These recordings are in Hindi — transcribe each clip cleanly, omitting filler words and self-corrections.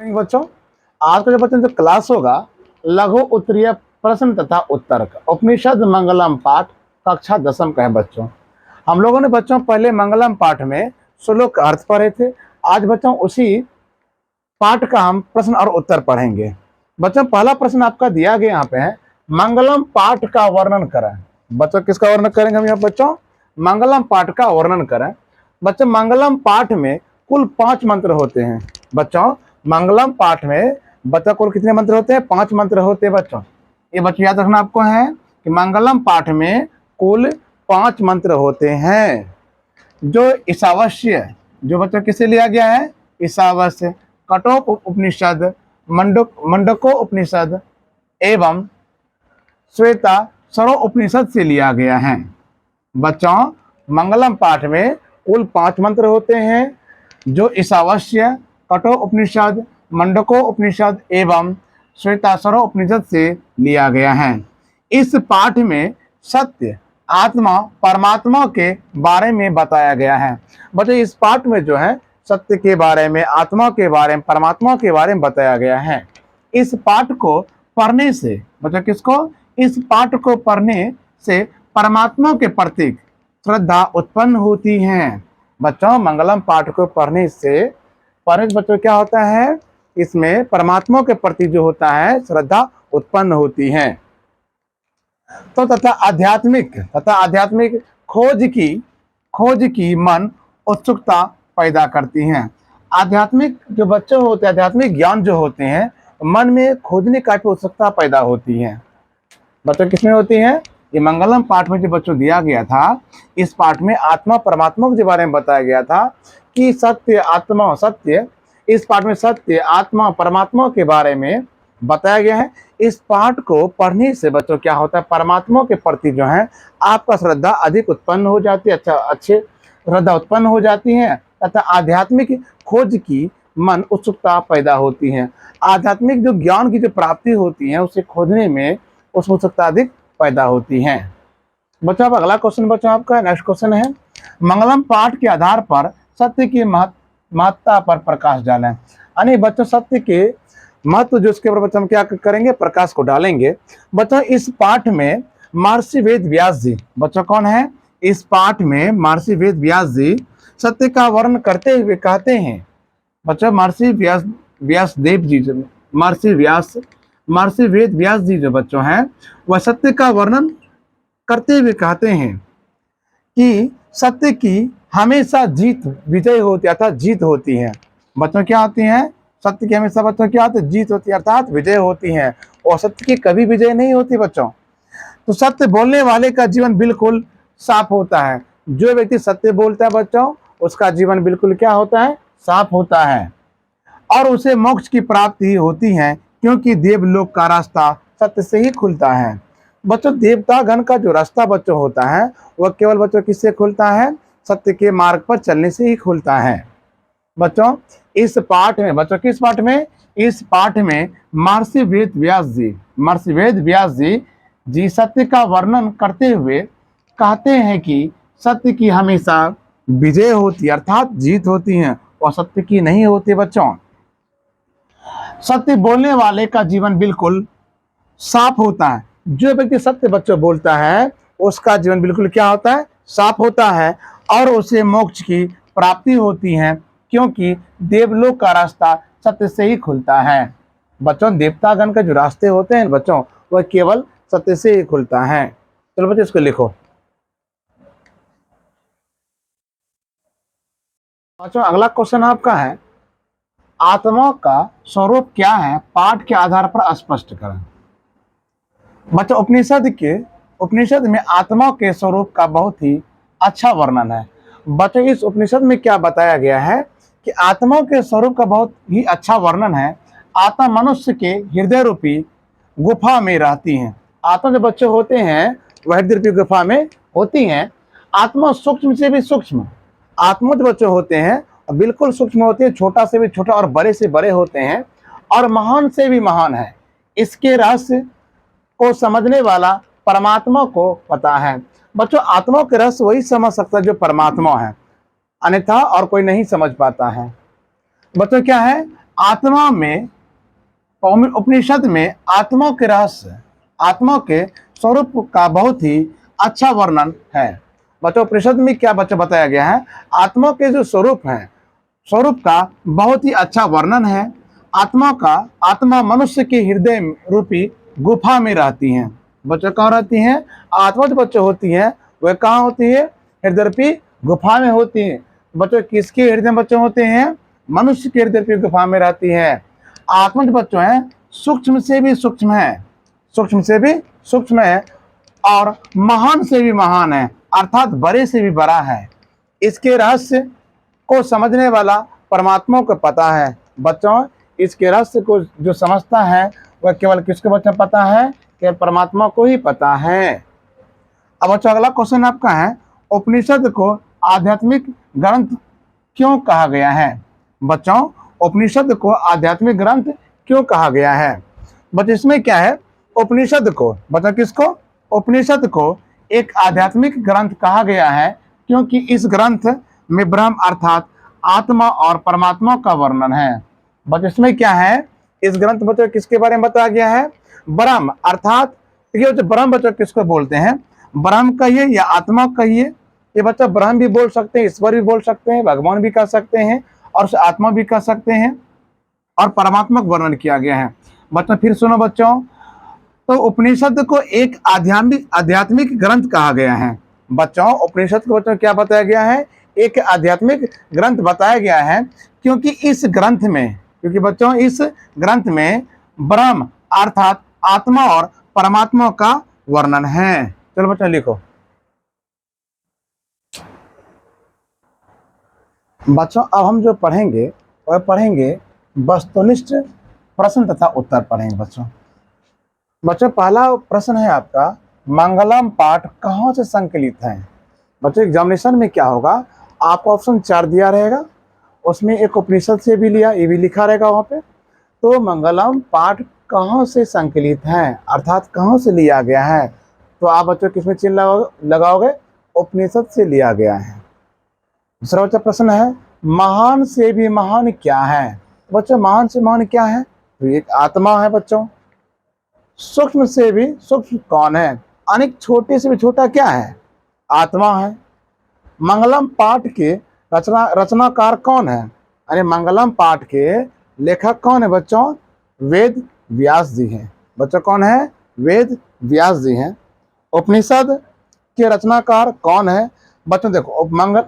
बच्चों, आज का जो बच्चों जो क्लास होगा लघु उत्तरीय प्रश्न तथा उत्तर का उपनिषद मंगलम पाठ कक्षा 10वीं का है। बच्चों, हम लोगों ने बच्चों पहले मंगलम पाठ में श्लोक का अर्थ पढ़े थे। आज बच्चों उसी पाठ का हम प्रश्न और उत्तर पढ़ेंगे। बच्चों, पहला प्रश्न आपका दिया गया यहाँ पे है, मंगलम पाठ का वर्णन करें। बच्चों, किसका वर्णन करेंगे हम यहाँ? बच्चों, मंगलम पाठ का वर्णन करें। बच्चों, मंगलम पाठ में कुल 5 मंत्र होते हैं। बच्चों, मंगलम पाठ में बच्चों कुल कितने मंत्र होते हैं? 5 मंत्र होते हैं। बच्चों, ये बच्चों याद रखना आपको है कि मंगलम पाठ में कुल 5 मंत्र होते हैं। जो ईशावास्य, जो बच्चों किसे लिया गया है? ईशावास्य, कठोप उपनिषद, मंडको उपनिषद एवं श्वेता सरो उपनिषद से लिया गया है। बच्चों, मंगलम पाठ में कुल 5 मंत्र होते हैं जो ईशावास्य, कठोर उपनिषद, मंडको उपनिषद एवं श्वेतासरो उपनिषद से लिया गया है। इस पाठ में सत्य, आत्मा, परमात्मा के बारे में बताया गया है। बच्चों, इस पाठ में जो है सत्य के बारे में, आत्मा के बारे में, परमात्मा के बारे में बताया गया है। इस पाठ को पढ़ने से बच्चों किसको? इस पाठ को पढ़ने से परमात्मा के प्रति श्रद्धा उत्पन्न होती है। बच्चों, मंगलम पाठ को पढ़ने से बच्चों क्या होता है? इसमें परमात्मा के प्रति जो होता है श्रद्धा उत्पन्न होती है। तो तथा आध्यात्मिक खोज की मन उत्सुकता पैदा करती हैं। आध्यात्मिक जो बच्चे होते हैं, आध्यात्मिक ज्ञान जो होते हैं, मन में खोजने का उत्सुकता पैदा होती है। बच्चों किसमें होती है? ये मंगलम पाठ में जो बच्चों दिया गया था, इस पाठ में आत्मा परमात्मा के बारे में बताया गया था कि सत्य, इस पाठ में सत्य, आत्मा, परमात्मा के बारे में बताया गया है। इस पाठ को पढ़ने से बच्चों क्या होता है? परमात्मा के प्रति जो है आपका श्रद्धा अधिक उत्पन्न हो जाती है, अच्छे श्रद्धा उत्पन्न हो जाती है तथा आध्यात्मिक खोज की मन उत्सुकता पैदा होती है। आध्यात्मिक जो ज्ञान की जो प्राप्ति होती है उसे खोजने में उस उत्सुकता अधिक पैदा होती है। बच्चों, अब अगला क्वेश्चन बच्चों आपका नेक्स्ट क्वेश्चन है, मंगलम पाठ के आधार पर सत्य की महत्ता पर प्रकाश डालें। यानी बच्चों सत्य के महत्व जो उसके ऊपर बच्चों हम क्या करेंगे? प्रकाश को डालेंगे। बच्चों, इस पाठ में महर्षि वेद व्यास जी, बच्चों कौन है? इस पाठ में महर्षि वेद व्यास जी सत्य का वर्णन करते हुए कहते हैं। बच्चों, महर्षि वेद व्यास जी जो बच्चों हैं वह सत्य का वर्णन करते हुए कहते हैं कि सत्य की हमेशा विजय होती है, अर्थात जीत होती है। बच्चों क्या होती है? सत्य की हमेशा बच्चों क्या होती है? जीत होती है, अर्थात विजय होती है। और सत्य की कभी विजय नहीं होती बच्चों। तो सत्य बोलने वाले का जीवन बिल्कुल साफ होता है। जो व्यक्ति सत्य बोलता है बच्चों, उसका जीवन बिल्कुल क्या होता है? साफ होता है और उसे मोक्ष की प्राप्ति होती है, क्योंकि देवलोक का रास्ता सत्य से ही खुलता है। बच्चों, देवतागण का जो रास्ता बच्चों होता है वह केवल बच्चों किससे खुलता है? सत्य के मार्ग पर चलने से ही खुलता है। बच्चों, इस पाठ में बच्चों किस पाठ में? इस पाठ में महर्षि वेद व्यास जी सत्य का वर्णन करते हुए कहते हैं कि सत्य की हमेशा विजय होती है, अर्थात जीत होती है, और सत्य की नहीं होती। बच्चों, सत्य बोलने वाले का जीवन बिल्कुल साफ होता है। जो व्यक्ति सत्य बच्चों बोलता है उसका जीवन बिल्कुल क्या होता है? साफ होता है और उसे मोक्ष की प्राप्ति होती है, क्योंकि देवलोक का रास्ता सत्य से ही खुलता है। बच्चों, देवतागण के जो रास्ते होते हैं बच्चों वह केवल सत्य से ही खुलता है। चलो बच्चों इसको लिखो। बच्चों, अगला क्वेश्चन आपका है, आत्मा का स्वरूप क्या है? पाठ के आधार पर स्पष्ट करें। बच्चों, उपनिषद में आत्मा के स्वरूप का बहुत ही अच्छा वर्णन है। बच्चों, इस उपनिषद में क्या बताया गया है कि आत्मा के स्वरूप का बहुत ही अच्छा वर्णन है। आत्मा मनुष्य के हृदय रूपी गुफा में रहती है। आत्मा जो बच्चे होते हैं वह हृदय रूपी गुफा में होती हैं। आत्मा सूक्ष्म से भी सूक्ष्म, आत्मा जो बच्चे होते हैं बिल्कुल सूक्ष्म होते हैं, छोटा से भी छोटा और बड़े से बड़े होते हैं और महान से भी महान है। इसके रहस्य को समझने वाला परमात्मा को पता है। बच्चों, आत्मा के रहस्य वही समझ सकता है जो परमात्मा है, अन्यथा और कोई नहीं समझ पाता है। बच्चों क्या है? आत्मा में, उपनिषद में आत्मा के रहस्य, आत्मा के स्वरूप का बहुत ही अच्छा वर्णन है। बच्चों उपनिषद में क्या बच्चों बताया गया है, आत्मा के जो स्वरूप है, स्वरूप का बहुत ही अच्छा वर्णन है। आत्मा मनुष्य के हृदय रूपी गुफा में रहती हैं। बच्चों कहाँ रहती हैं, आत्मा जो बच्चों होती है वह कहाँ होती है, हृदय रूपी गुफा में होती है। बच्चों किसके हृदय में बच्चों होते हैं, मनुष्य के हृदय रूपी गुफा में रहती है। आत्मा जो बच्चों है सूक्ष्म से भी सूक्ष्म है, सूक्ष्म से भी सूक्ष्म है और महान से भी महान है, अर्थात बड़े से भी बड़ा है। इसके रहस्य को समझने वाला परमात्मा को पता है। बच्चों इसके रहस्य को जो समझता है वह केवल किसको बच्चों पता है, केवल परमात्मा को ही पता है। अब बच्चों अगला क्वेश्चन आपका है, उपनिषद को आध्यात्मिक ग्रंथ क्यों कहा गया है। बच्चों उपनिषद को आध्यात्मिक ग्रंथ क्यों कहा गया है। बच्चों इसमें क्या है, उपनिषद को, बच्चों किसको, उपनिषद को एक आध्यात्मिक ग्रंथ कहा गया है क्योंकि इस ग्रंथ में ब्रह्म अर्थात आत्मा और परमात्मा का वर्णन है। बच्चों इसमें क्या है, इस ग्रंथ बच्चों किसके बारे में बताया गया है, ब्रह्म अर्थात, ये जो ब्रह्म बच्चों किसको बोलते हैं, ब्रह्म कहिए या आत्मा कहिए, ये बच्चा ब्रह्म भी बोल सकते हैं, ईश्वर भी बोल सकते हैं, भगवान भी कह सकते हैं और आत्मा भी कह सकते हैं, और परमात्मा का वर्णन किया गया है। बच्चों फिर सुनो बच्चों, तो उपनिषद को एक आध्यात्मिक ग्रंथ कहा गया है। बच्चों उपनिषद को बच्चों क्या बताया गया है, एक आध्यात्मिक ग्रंथ बताया गया है क्योंकि इस ग्रंथ में, क्योंकि बच्चों इस ग्रंथ में ब्रह्म अर्थात आत्मा और परमात्मा का वर्णन है। चलो बच्चों लिखो। बच्चों अब हम जो पढ़ेंगे वह पढ़ेंगे वस्तुनिष्ठ प्रश्न तथा उत्तर पढ़ेंगे। बच्चों पहला प्रश्न है आपका, मंगलम पाठ कहाँ से संकलित है। बच्चों एग्जामिनेशन में क्या होगा, आपको ऑप्शन 4 दिया रहेगा, उसमें एक उपनिषद से भी लिया, ये भी लिखा रहेगा वहाँ पे। तो मंगलम पाठ कहाँ से संकलित है, अर्थात कहाँ से लिया गया है, तो आप बच्चों किसमें चिन्ह लगाओगे, उपनिषद से लिया गया है। दूसरा बच्चा प्रश्न है, महान से भी महान क्या है। बच्चों महान से महान क्या है, तो एक आत्मा है। बच्चों सूक्ष्म से भी सूक्ष्म कौन है, अनेक छोटे से भी छोटा क्या है, आत्मा है। मंगलम पाठ के रचनाकार कौन है, अरे मंगलम पाठ के लेखक कौन है बच्चों, वेद व्यास जी हैं। बच्चों कौन है, वेद व्यास जी हैं। उपनिषद के रचनाकार कौन है, बच्चों देखो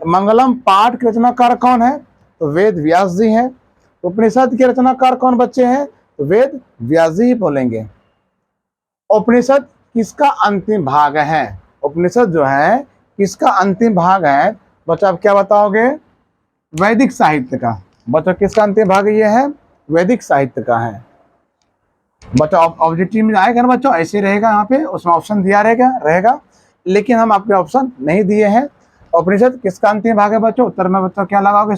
मंगलम पाठ के रचनाकार कौन है, तो वेद व्यास जी हैं। उपनिषद के रचनाकार कौन बच्चे हैं, तो वेद व्यास जी ही बोलेंगे। उपनिषद किसका अंतिम भाग है, उपनिषद जो है किसका अंतिम भाग है, बच्चों आप क्या बताओगे, वैदिक साहित्य का। बच्चों किसका अंतिम भाग ये है, वैदिक साहित्य का है। बच्चों ऑब्जेक्टिव में आएगा ना बच्चों, ऐसे रहेगा, यहाँ पे उसमें ऑप्शन दिया रहेगा, लेकिन हम आपके ऑप्शन नहीं दिए हैं। उपनिषद किसका अंतिम भाग है बच्चों, उत्तर में बच्चों क्या लगाओगे,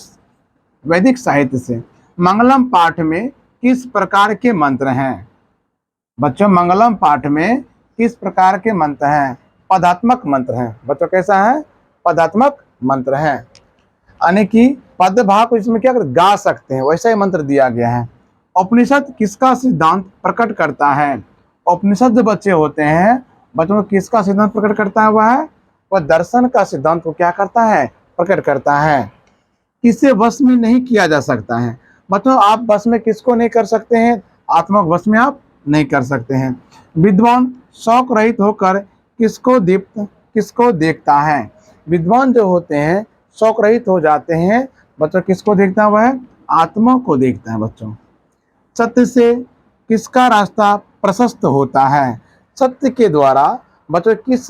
वैदिक साहित्य से। मंगलम पाठ में किस प्रकार के मंत्र हैं। बच्चों मंगलम पाठ में किस प्रकार के मंत्र हैं, पदात्मक मंत्र हैं। बच्चों कैसा है, पदात्मक मंत्र हैं, यानी कि पद भाग को इसमें क्या गा सकते हैं, वैसा ही मंत्र दिया गया है। उपनिषद किसका सिद्धांत प्रकट करता है। उपनिषद जो बच्चे होते हैं बच्चों किसका सिद्धांत प्रकट करता है, वह दर्शन का सिद्धांत को क्या करता है, प्रकट करता है। किसे वश में नहीं किया जा सकता है। बच्चों आप वश में किसको नहीं कर सकते हैं, आत्मा को वश में आप नहीं कर सकते हैं। विद्वान शौक रहित होकर किसको देखता है। विद्वान जो होते हैं शौक रहित हो जाते हैं, बच्चों किसको देखता है, वह आत्मा को देखता है। बच्चों सत्य से किसका रास्ता प्रशस्त होता है। सत्य के द्वारा बच्चों किस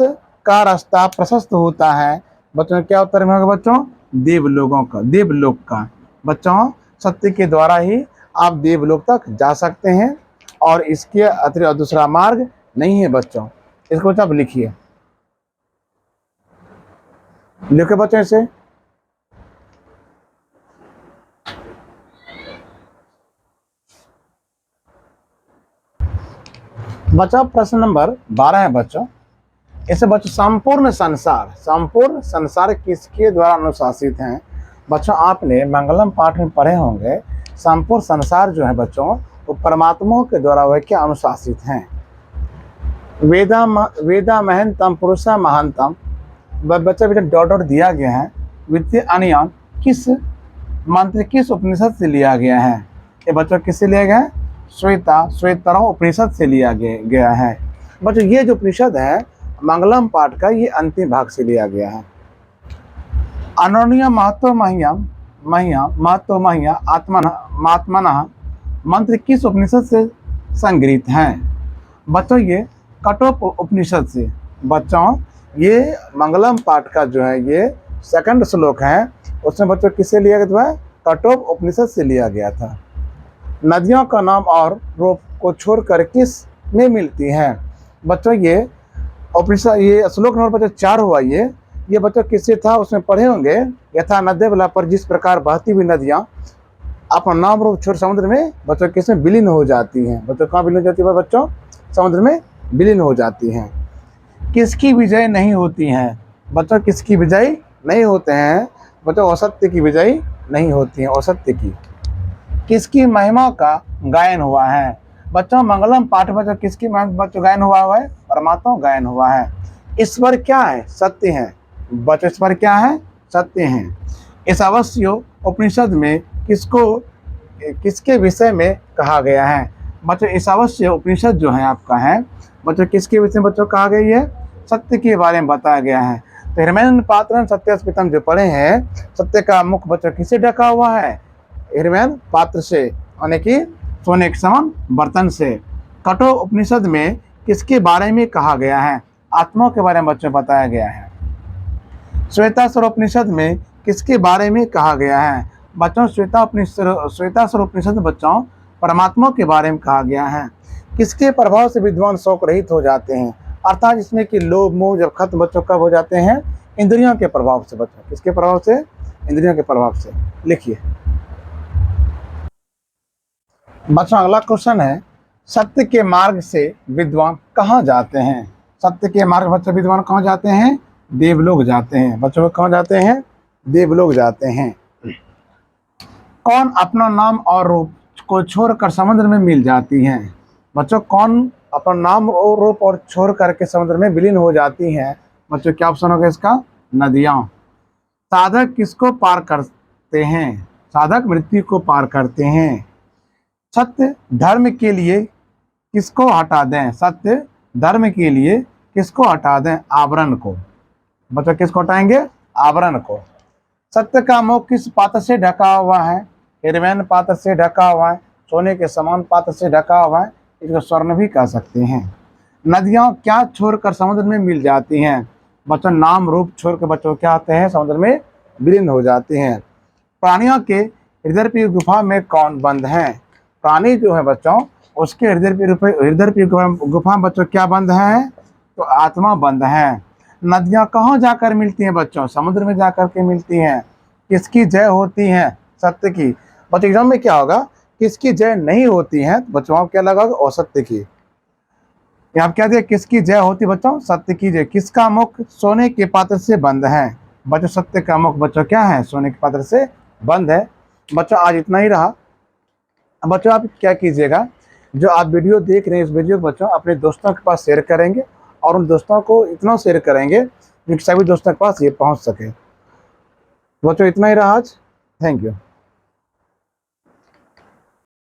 का रास्ता प्रशस्त होता है, बच्चों क्या उत्तर में होगा बच्चों, देवलोक का। बच्चों सत्य के द्वारा ही आप देवलोक तक जा सकते हैं और इसके अतिरिक्त दूसरा मार्ग नहीं है। बच्चों इसको आप लिखिए, लिखे बच्चों इसे। बच्चा प्रश्न नंबर 12 है बच्चों, इसे बच्चों संपूर्ण संसार किसके द्वारा अनुशासित हैं। बच्चों आपने मंगलम पाठ में पढ़े होंगे संपूर्ण संसार जो है बच्चों वो परमात्मा के द्वारा वह क्या अनुशासित हैं। वेदा महंतम पुरुषा महानतम, बच्चा बेटा डॉट डॉट दिया गया है। वित्तीय अनियन किस मंत्र किस उपनिषद से लिया गया है। ये बच्चों किससे लिया गया है? श्वेतरव उपनिषद से लिया गया है। बच्चों ये जो उपनिषद है मंगलम पाठ का, ये अंतिम भाग से लिया गया है। अनोन्य महत्व महिया आत्मन मंत्र किस उपनिषद से संग्रहित हैं। बच्चों ये कठोप उपनिषद से। बच्चों ये मंगलम पाठ का जो है ये सेकंड श्लोक है, उसमें बच्चों किससे लिया गया था? कठोप उपनिषद से लिया गया था। नदियों का नाम और रूप को छोड़कर किस में मिलती हैं। बच्चों ये उपनिषद, ये श्लोक नंबर बच्चों 4 हुआ। ये बच्चों किससे था उसमें पढ़े होंगे। यथा नद्य बला पर जिस प्रकार बहती हुई नदियाँ अपना नाम रूप छोड़ समुद्र में बच्चों किसमें विलीन हो जाती हैं। बच्चों कहाँ विलीन हो जाती है? बच्चों समुद्र में विलीन हो जाती हैं। किसकी विजय नहीं होती हैं। बच्चों किसकी विजय नहीं होते हैं? बच्चों असत्य की विजय नहीं होती है, असत्य की। किसकी महिमा का गायन हुआ है। बच्चों मंगलम पाठ बच्चों किसकी बच्चों गायन हुआ है? परमात्मा गायन हुआ है। ईश्वर क्या है? सत्य है। बच्चों ईश्वर क्या है? सत्य है। इस अवश्य उपनिषद में किसके विषय में कहा गया है। बच्चों इस अवश्य उपनिषद जो है आपका है बच्चों किसके विषय में बच्चों कहा गई है? सत्य के बारे में बताया गया है। तो हिरण्यन पात्रन सत्यस्मितम जो पढ़े हैं, सत्य का मुख बच्चों किससे ढका हुआ है? हिरण्यन पात्र से, यानी कि सोने के समान बर्तन से। कठोर उपनिषद में किसके बारे में कहा गया है? आत्मा के बारे में बच्चों बताया गया है। श्वेतासुर उपनिषद में किसके बारे में कहा गया है? बच्चों श्वेतासुर उपनिषद बच्चों परमात्मा के बारे में कहा गया है। किसके प्रभाव से विद्वान शौक रहित हो जाते हैं। अर्थात जिसमें कि लोभ मोह जब खत्म बच्चों कब हो जाते हैं? इंद्रियों के प्रभाव से। बच्चों किसके प्रभाव से? इंद्रियों के प्रभाव से। लिखिए बच्चों अगला क्वेश्चन है, सत्य के मार्ग से विद्वान कहाँ जाते हैं। सत्य के मार्ग बच्चों विद्वान कहाँ जाते हैं? देवलोक जाते हैं। बच्चों कहाँ जाते हैं? देवलोक जाते हैं। कौन अपना नाम और रूप को छोड़कर समुद्र में मिल जाती हैं। बच्चों कौन अपना नाम और रूप और छोड़ करके समुद्र में विलीन हो जाती हैं। बच्चों क्या ऑप्शन होगा इसका? नदियाँ। साधक किसको पार करते हैं? साधक मृत्यु को पार करते हैं। सत्य धर्म के लिए किसको हटा दें। सत्य धर्म के लिए किसको हटा दें? आवरण को। बच्चों किसको हटाएंगे? आवरण को। सत्य का मुख किस पात्र से ढका हुआ है? हिरण्यन पात्र से ढका हुआ है, सोने के समान पात्र से ढका हुआ है, इसको स्वर्ण भी कह सकते हैं। नदियाँ क्या छोड़कर समुद्र में मिल जाती हैं। बच्चों नाम रूप छोड़कर बच्चों क्या होते हैं? समुद्र में विलीन हो जाते हैं। प्राणियों के हृदय की गुफा में कौन बंद है। प्राणी जो है बच्चों उसके हृदय की गुफा में बच्चों क्या बंद है? तो आत्मा बंद है। नदियाँ कहाँ जाकर मिलती हैं बच्चों? समुद्र में जाकर के मिलती हैं। किसकी जय होती है? सत्य की। बच्चों एग्जाम में क्या होगा? किसकी जय नहीं होती है? बच्चों आप क्या लगाओगे? असत्य की। यहाँ क्या दिया? किसकी जय होती बच्चों? सत्य की जय। किसका मुख सोने के पात्र से बंद है। बच्चों सत्य का मुख बच्चों क्या है? सोने के पात्र से बंद है। बच्चों आज इतना ही रहा। बच्चों आप क्या कीजिएगा, जो आप वीडियो देख रहे हैं इस वीडियो को बच्चों अपने दोस्तों के पास शेयर करेंगे और उन दोस्तों को इतना शेयर करेंगे कि सभी दोस्तों के पास ये पहुंच सके। बच्चों इतना ही रहा आज। Thank you.